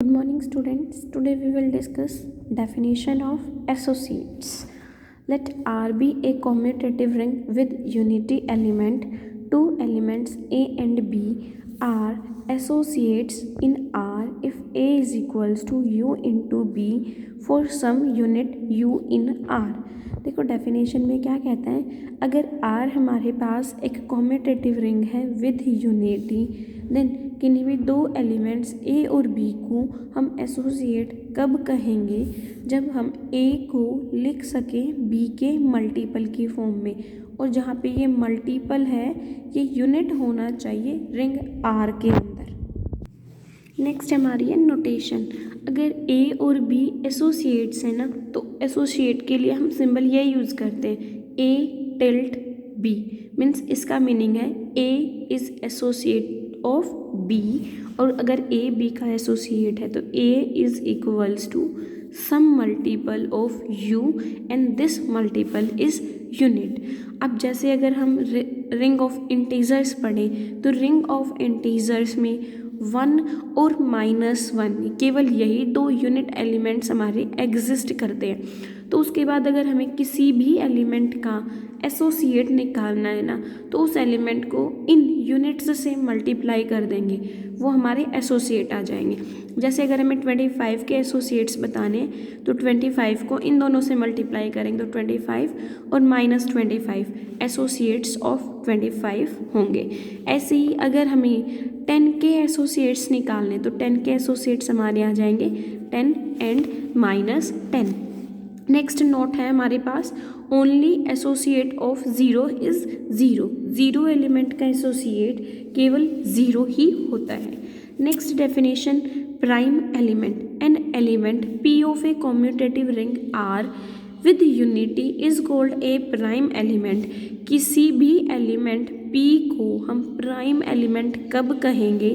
Good morning students. Today we will discuss definition of associates. Let R be a commutative ring with unity element. Two elements A and B are associates in R if A is equals to U into B for some unit U in R. देखो definition में क्या कहता है, अगर R हमारे पास एक commutative ring है विद यूनिटी, देन किन्हीं भी दो एलिमेंट्स A और B को हम एसोसिएट कब कहेंगे, जब हम A को लिख सकें B के मल्टीपल की फॉर्म में, और जहाँ पे ये मल्टीपल है ये यूनिट होना चाहिए रिंग R के अंदर। नेक्स्ट हमारी है नोटेशन। अगर A और B एसोसिएट्स हैं ना, तो एसोसिएट के लिए हम सिंबल ये यूज़ करते हैं A टिल्ट B, मीन्स इसका मीनिंग है A is associate of B, और अगर A B का एसोसिएट है तो A is equals to some multiple of U and this multiple is unit. अब जैसे अगर हम रिंग ऑफ इंटीजर्स पढ़ें तो रिंग ऑफ इंटीजर्स में 1 और -1 केवल यही दो यूनिट एलिमेंट्स हमारे एग्जिस्ट करते हैं। तो उसके बाद अगर हमें किसी भी एलिमेंट का एसोसिएट निकालना है ना, तो उस एलिमेंट को इन यूनिट्स से मल्टीप्लाई कर देंगे, वो हमारे एसोसिएट आ जाएंगे। जैसे अगर हमें 25 के एसोसिएट्स बताने हैं तो 25 को इन दोनों से मल्टीप्लाई करेंगे तो 25 और -25 एसोसिएट्स ऑफ 25 होंगे। ऐसे ही अगर हमें 10 के एसोसिएट्स निकालने तो 10 के एसोसिएट्स हमारे आ जाएंगे 10 एंड -10। नेक्स्ट नोट है हमारे पास, only associate of 0 is 0। 0 element का एसोसिएट केवल 0 ही होता है। Next definition, prime element, an element P of a commutative ring R with unity is called a prime element. किसी भी एलिमेंट P को हम प्राइम एलिमेंट कब कहेंगे,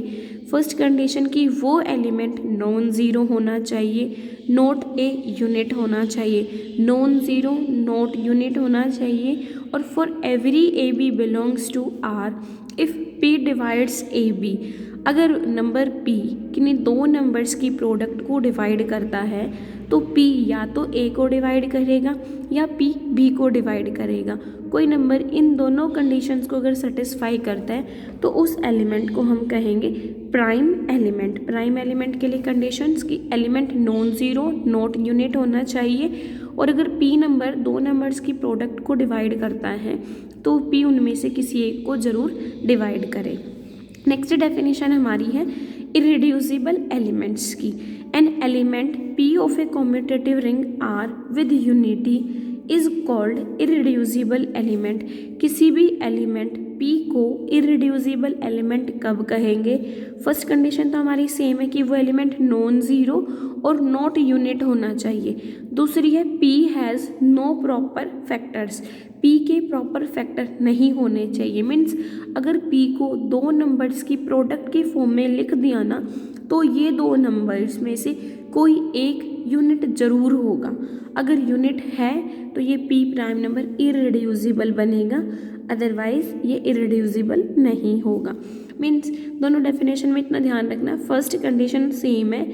फर्स्ट कंडीशन की वो एलिमेंट नॉन ज़ीरो होना चाहिए, नॉट ए यूनिट होना चाहिए, नॉन ज़ीरो नॉट यूनिट होना चाहिए, और for every A B belongs to R if P divides A B. अगर नंबर P किन्हीं दो नंबर्स की प्रोडक्ट को डिवाइड करता है तो P या तो A को डिवाइड करेगा या P B को डिवाइड करेगा। कोई नंबर इन दोनों कंडीशंस को अगर सेटिस्फाई करता है तो उस एलिमेंट को हम कहेंगे प्राइम एलिमेंट। प्राइम एलिमेंट के लिए कंडीशंस की element non zero not unit होना चाहिए, और अगर P नंबर दो नंबर्स की प्रोडक्ट को डिवाइड करता है तो P उनमें से किसी एक को ज़रूर डिवाइड करे। नेक्स्ट डेफिनेशन हमारी है इरेड्यूसिबल एलिमेंट्स की। N element P of a commutative ring R with unity is called irreducible element. किसी भी एलिमेंट P को इरेड्यूसिबल एलिमेंट कब कहेंगे, फर्स्ट कंडीशन तो हमारी सेम है कि वो एलिमेंट नॉन ज़ीरो और नॉट यूनिट होना चाहिए। दूसरी है P has no proper factors. P के प्रॉपर फैक्टर नहीं होने चाहिए, मीन्स अगर P को दो नंबर्स की प्रोडक्ट की फॉर्म में लिख दिया ना, तो ये दो नंबर्स में से कोई एक यूनिट ज़रूर होगा। अगर यूनिट है तो ये P प्राइम नंबर इरेड्यूसिबल बनेगा, अदरवाइज ये इरेड्यूसिबल नहीं होगा। मीन्स दोनों डेफिनेशन में इतना ध्यान रखना, फर्स्ट कंडीशन सेम है।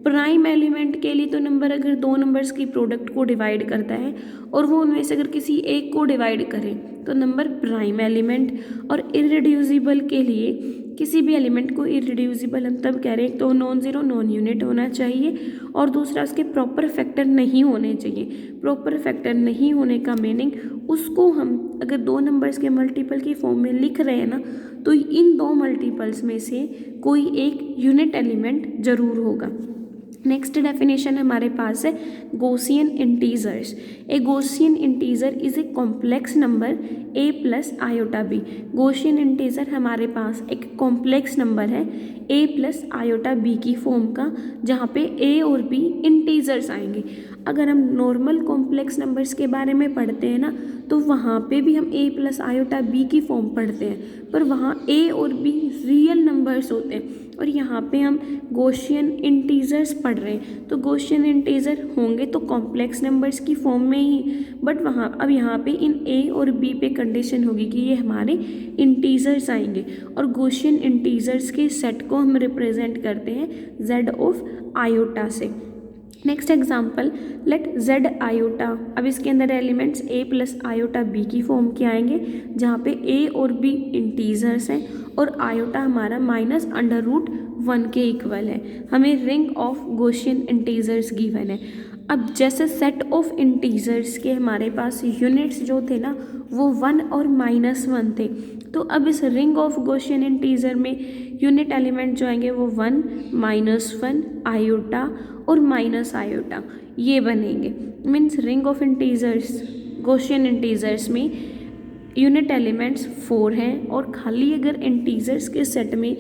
प्राइम एलिमेंट के लिए तो नंबर अगर दो नंबर्स की प्रोडक्ट को डिवाइड करता है और वो उनमें से अगर किसी एक को डिवाइड करे तो नंबर प्राइम एलिमेंट, और इरेड्यूसिबल के लिए किसी भी एलिमेंट को इरेड्यूसिबल हम तब कह रहे हैं तो नॉन ज़ीरो नॉन यूनिट होना चाहिए, और दूसरा उसके प्रॉपर फैक्टर नहीं होने चाहिए। प्रॉपर फैक्टर नहीं होने का मीनिंग, उसको हम अगर दो नंबर्स के मल्टीपल की फॉर्म में लिख रहे हैं ना, तो इन दो मल्टीपल्स में से कोई एक यूनिट एलिमेंट ज़रूर होगा। नेक्स्ट डेफिनेशन हमारे पास है Gaussian integers. A Gaussian integer is a complex number a plus iota B. Gaussian integer हमारे पास एक कॉम्प्लेक्स नंबर है a प्लस आयोटा बी की फॉर्म का, जहाँ पे a और b इंटीजर्स आएंगे। अगर हम नॉर्मल कॉम्प्लेक्स नंबर्स के बारे में पढ़ते हैं ना, तो वहाँ पे भी हम a प्लस आयोटा बी की फॉर्म पढ़ते हैं, पर वहाँ ए और बी रियल नंबर्स होते हैं और यहाँ पे हम गॉसियन इंटीजर्स पढ़ रहे हैं, तो गॉसियन इंटीजर होंगे तो कॉम्प्लेक्स नंबर्स की फॉर्म में ही, बट वहाँ अब यहाँ पे इन ए और बी पे कंडीशन होगी कि ये हमारे इंटीजर्स आएंगे और गॉसियन इंटीजर्स के सेट को हम रिप्रेजेंट करते हैं z ऑफ आयोटा से। Next example, let z iota, अब इसके अंदर elements a plus iota b की फॉर्म के आएंगे जहाँ पे a और b इंटीजर्स हैं और आयोटा हमारा -√1 के इक्वल है। हमें ring of Gaussian integers given है। अब जैसे सेट ऑफ इंटीजर्स के हमारे पास यूनिट्स जो थे ना वो 1 और -1 थे, तो अब इस रिंग ऑफ गॉसियन इंटीजर में यूनिट एलिमेंट जो आएंगे वो 1, -1, आयोटा और माइनस आयोटा ये बनेंगे। Means ring of integers Gaussian integers में यूनिट एलिमेंट्स 4 हैं और खाली अगर इंटीजर्स के सेट में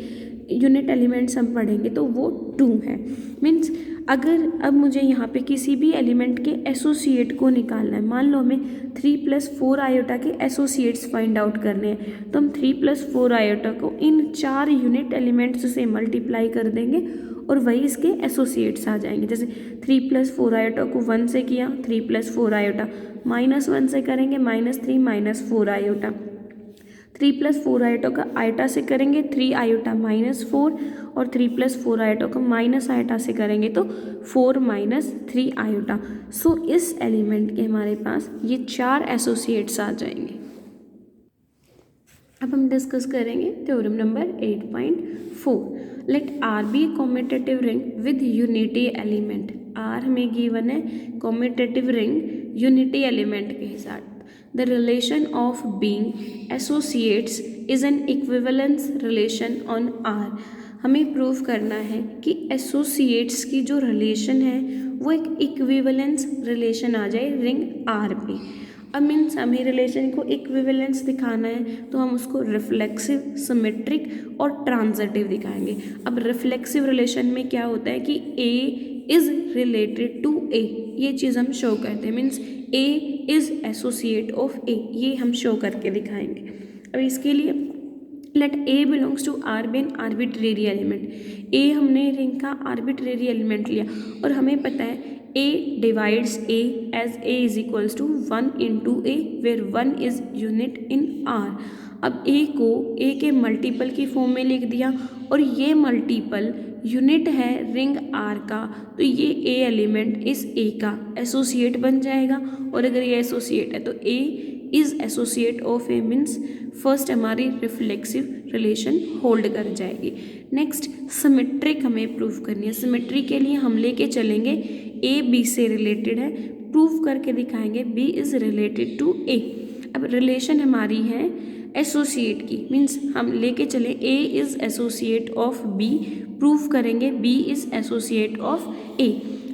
यूनिट एलिमेंट्स हम पढ़ेंगे तो वो 2 हैं। मीन्स अगर अब मुझे यहाँ पे किसी भी एलिमेंट के एसोसिएट को निकालना है, मान लो हमें 3 + 4 आयोटा के एसोसिएट्स फाइंड आउट करने हैं, तो हम 3 + 4 आयोटा को इन 4 यूनिट एलिमेंट्स से मल्टीप्लाई कर देंगे और वही इसके एसोसिएट्स आ जाएंगे। जैसे 3 + 4 आयोटा को 1 से किया, 3 + 4 आयोटा, -1 से करेंगे -3 -4 आयोटा, 3 + 4 आयोटा का आयोटा से करेंगे 3 आयोटा -4 और 3 + 4 आयोटा को माइनस आयोटा से करेंगे तो 4 - 3 आयोटा। सो इस एलिमेंट के हमारे पास ये 4 एसोसिएट्स आ जाएंगे। अब हम डिस्कस करेंगे theorem number 8.4, let R be commutative ring with unity element. R हमें गिवन है कॉम्यूटेटिव रिंग यूनिटी एलिमेंट के साथ। The relation of being associates is an equivalence relation on R। हमें प्रूव करना है कि एसोसिएट्स की जो रिलेशन है वो एक इक्विवेलेंस रिलेशन आ जाए रिंग R पे। अब मीन्स हमें रिलेशन को इक्विवेलेंस दिखाना है तो हम उसको रिफ्लेक्सिव, सिमेट्रिक और ट्रांजिटिव दिखाएंगे। अब रिफ्लेक्सिव रिलेशन में क्या होता है कि A is related to A, ये चीज़ हम शो करते हैं। Means A is associate of A, ये हम शो करके दिखाएंगे। अब इसके लिए let A belongs to R be an arbitrary element. A हमने रिंग का आर्बिट्रेरी एलिमेंट लिया और हमें पता है A divides A as A is equals to 1 into A where 1 is unit in R। अब A को A के मल्टीपल की फॉर्म में लिख दिया और ये मल्टीपल यूनिट है रिंग R का, तो ये A एलिमेंट इस A का एसोसिएट बन जाएगा और अगर ये एसोसिएट है तो A is associate of A means first हमारी रिफ्लेक्सिव रिलेशन होल्ड कर जाएगी। नेक्स्ट सिमेट्रिक हमें प्रूव करनी है। सिमेट्री के लिए हम लेके चलेंगे A B से रिलेटेड है, प्रूव करके दिखाएंगे B is related to A। अब रिलेशन हमारी है एसोसिएट की, मीन्स हम लेके चले A is associate of B, prove करेंगे B is associate of A।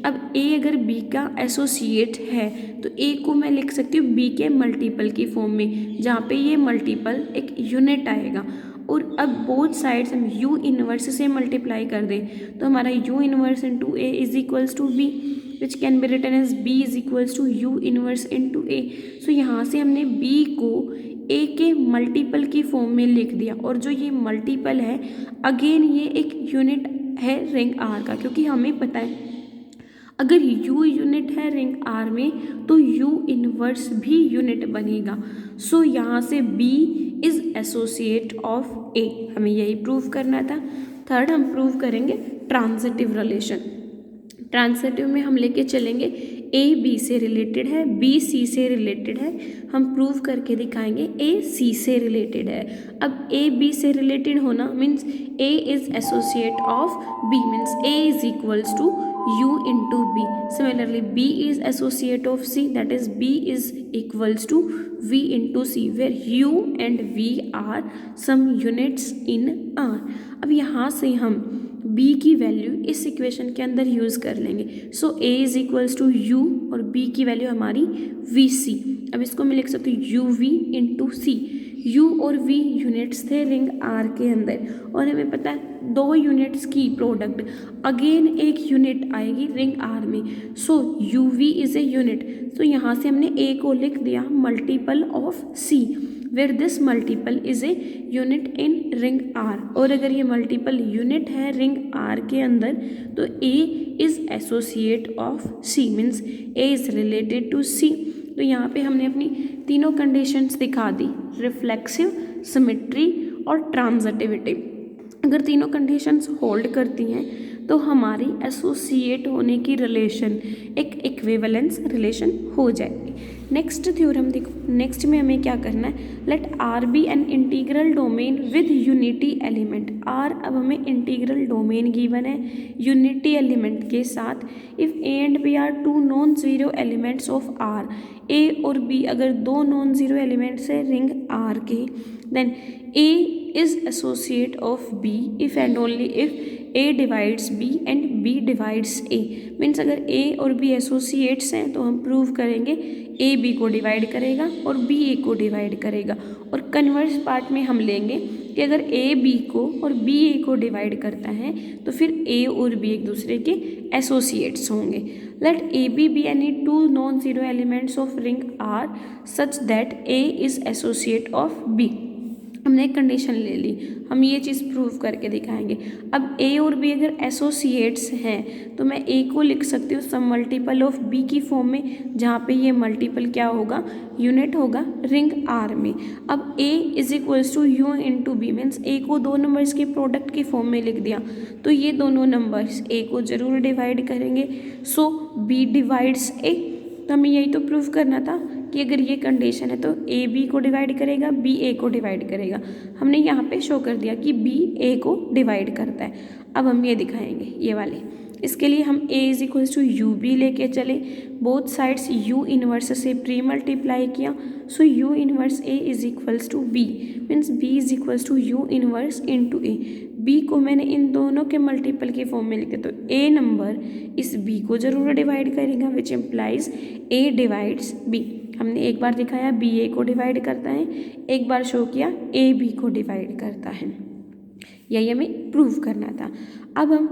अब A अगर B का एसोसिएट है तो A को मैं लिख सकती हूँ B के मल्टीपल की फॉर्म में, जहाँ पे ये मल्टीपल एक यूनिट आएगा और अब बोथ साइड्स हम U इनवर्स से मल्टीप्लाई कर दें तो हमारा U inverse into A is equals to B, which can be written as B is equals to U inverse into A। So यहाँ से हमने B को A के मल्टीपल की फॉर्म में लिख दिया और जो ये मल्टीपल है अगेन ये एक यूनिट है रिंग R का, क्योंकि हमें पता है अगर U यूनिट है रिंग R में तो U इनवर्स भी यूनिट बनेगा। सो यहाँ से B is associate of A, हमें यही प्रूव करना था। थर्ड हम प्रूव करेंगे ट्रांजिटिव रिलेशन। ट्रांजिटिव में हम लेके चलेंगे A B से रिलेटेड है, B C से रिलेटेड है, हम प्रूव करके दिखाएंगे A C से रिलेटेड है। अब A B से रिलेटेड होना means A is associate of B, means A is equals to U into B. Similarly, B is associate of C, that is B is equals to V into C, where U and V are some units in R। अब यहाँ से हम B की value इस equation के अंदर use कर लेंगे। So A is equals to U और B की वैल्यू हमारी VC। अब इसको मैं लिख सकती हूँ UV into C। U और V यूनिट्स थे रिंग R के अंदर और हमें पता है 2 यूनिट्स की प्रोडक्ट अगेन एक यूनिट आएगी रिंग R में। So UV is a unit, तो यहाँ से हमने A को लिख दिया multiple of C, where this multiple is a unit in ring R, और अगर ये मल्टीपल यूनिट है रिंग आर के अंदर तो A is associate of C, means A is related to C. तो यहाँ पे हमने अपनी तीनों कंडीशंस दिखा दी, रिफ्लेक्सिव, सिमेट्री और ट्रांजिटिविटी। अगर तीनों कंडीशंस होल्ड करती हैं तो हमारी एसोसिएट होने की रिलेशन एक इक्विवेलेंस रिलेशन हो जाएगी। नेक्स्ट थ्योरम देखो, नेक्स्ट में हमें क्या करना है, let R be an integral domain with unity element. आर अब हमें इंटीग्रल डोमेन गिवन है यूनिटी एलिमेंट के साथ। If A and B are two non zero elements of R, A और बी अगर दो नॉन ज़ीरो एलिमेंट्स है रिंग आर के, then A is associate of B if and only if A divides B and B divides A. Means अगर A और B associates हैं तो हम प्रूव करेंगे ए बी को डिवाइड करेगा और बी ए को डिवाइड करेगा। और कन्वर्स पार्ट में हम लेंगे कि अगर ए बी को और बी ए को डिवाइड करता है तो फिर ए और बी एक दूसरे के एसोसिएट्स होंगे। Let a b be any two non zero elements of ring R such that a is associate of b. हमने एक कंडीशन ले ली, हम ये चीज़ प्रूव करके दिखाएंगे। अब ए और बी अगर एसोसिएट्स हैं तो मैं ए को लिख सकती हूँ सम मल्टीपल ऑफ बी की फॉर्म में, जहाँ पे ये मल्टीपल क्या होगा, यूनिट होगा रिंग आर में। अब A is equals to U into B, means A को दो नंबर्स के प्रोडक्ट की फॉर्म में लिख दिया तो ये दोनों नंबर्स ए को ज़रूर डिवाइड करेंगे, सो बी डिवाइड्स ए। तो हमें यही तो प्रूव करना था कि अगर ये कंडीशन है तो ए बी को डिवाइड करेगा, बी ए को डिवाइड करेगा। हमने यहाँ पे शो कर दिया कि बी ए को डिवाइड करता है। अब हम ये दिखाएंगे ये वाले, इसके लिए हम A is equals to U B लेके चले, बोथ साइड्स यू इनवर्स से प्री मल्टीप्लाई किया, so U inverse A is equals to B, means B is equals to U inverse into A. B को मैंने इन दोनों के मल्टीपल की form में लिखा तो ए नंबर इस बी को जरूर डिवाइड करेगा, which implies a divides b. हमने एक बार दिखाया बी ए को डिवाइड करता है, एक बार शो किया ए बी को डिवाइड करता है, यही हमें प्रूव करना था। अब हम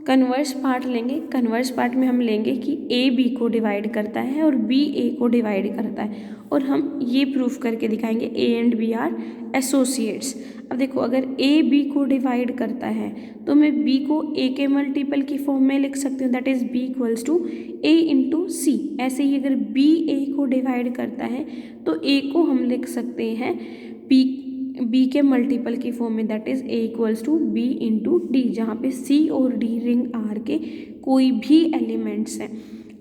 कन्वर्स पार्ट लेंगे, कन्वर्स पार्ट में हम लेंगे कि ए बी को डिवाइड करता है और बी ए को डिवाइड करता है, और हम ये प्रूफ करके दिखाएंगे a and B are associates. अब देखो अगर ए बी को डिवाइड करता है तो मैं बी को ए के मल्टीपल की फॉर्म में लिख सकती हूँ, that is B equals to A into C. ऐसे ही अगर बी ए को डिवाइड करता है तो ए को हम लिख सकते हैं बी के मल्टीपल की फॉर्म में, that is a equals to b into d, जहाँ पे सी और डी रिंग आर के कोई भी एलिमेंट्स हैं।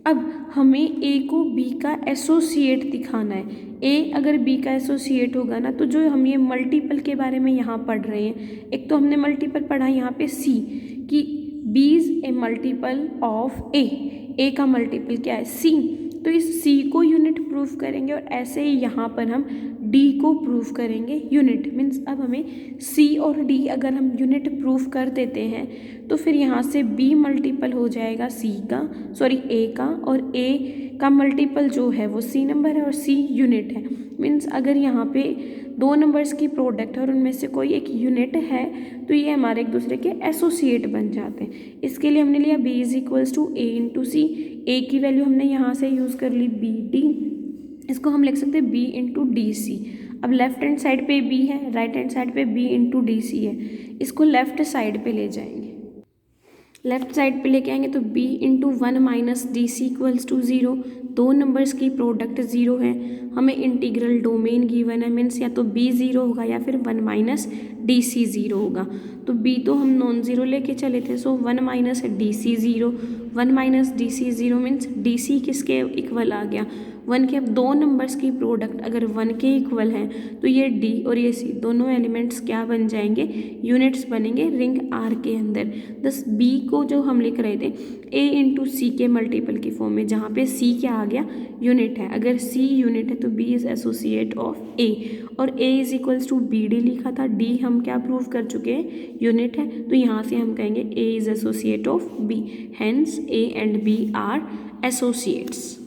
अब हमें ए को बी का एसोसिएट दिखाना है। ए अगर बी का एसोसिएट होगा ना, तो जो हम ये मल्टीपल के बारे में यहाँ पढ़ रहे हैं, एक तो हमने मल्टीपल पढ़ा यहाँ पे सी कि B is a multiple of A का मल्टीपल क्या है सी, तो इस सी को यूनिट प्रूफ करेंगे और ऐसे ही यहाँ पर हम डी को प्रूफ करेंगे यूनिट। मीन्स अब हमें सी और डी अगर हम यूनिट प्रूफ कर देते हैं तो फिर यहाँ से बी मल्टीपल हो जाएगा सी का, सॉरी ए का, और ए का मल्टीपल जो है वो सी नंबर है और सी यूनिट है। मीन्स अगर यहाँ पे दो नंबर्स की प्रोडक्ट है और उनमें से कोई एक यूनिट है तो ये हमारे एक दूसरे के एसोसिएट बन जाते हैं। इसके लिए हमने लिया B is equals to A into C, A की वैल्यू हमने यहाँ से यूज़ कर ली बी डी, इसको हम लिख सकते हैं बी इंटू डी सी। अब लेफ्ट हैंड साइड पे बी है, राइट हैंड साइड पे बी इंटू डी सी है, इसको लेफ्ट साइड पे ले जाएंगे, लेफ्ट साइड पे लेके आएंगे तो b into one minus d c equals to zero. दो नंबर्स की प्रोडक्ट ज़ीरो है, हमें इंटीग्रल डोमेन गिवन है, मीन्स या तो b ज़ीरो होगा या फिर one minus d c zero होगा। तो b तो हम नॉन ज़ीरो लेके चले थे, so one minus d c zero, one minus d c zero means d c किसके इक्वल आ गया, वन के। अब दो नंबर्स की प्रोडक्ट अगर वन के इक्वल हैं तो ये डी और ये सी दोनों एलिमेंट्स क्या बन जाएंगे, यूनिट्स बनेंगे रिंग आर के अंदर। दस बी को जो हम लिख रहे थे ए इंटू सी के मल्टीपल की फॉर्म में, जहाँ पे सी क्या आ गया, यूनिट है। अगर सी यूनिट है तो B is associate of A, और A is equals to B D लिखा था, डी हम क्या प्रूव कर चुके हैं, यूनिट है, तो यहाँ से हम कहेंगे a is associate of b, hence a and B are associates.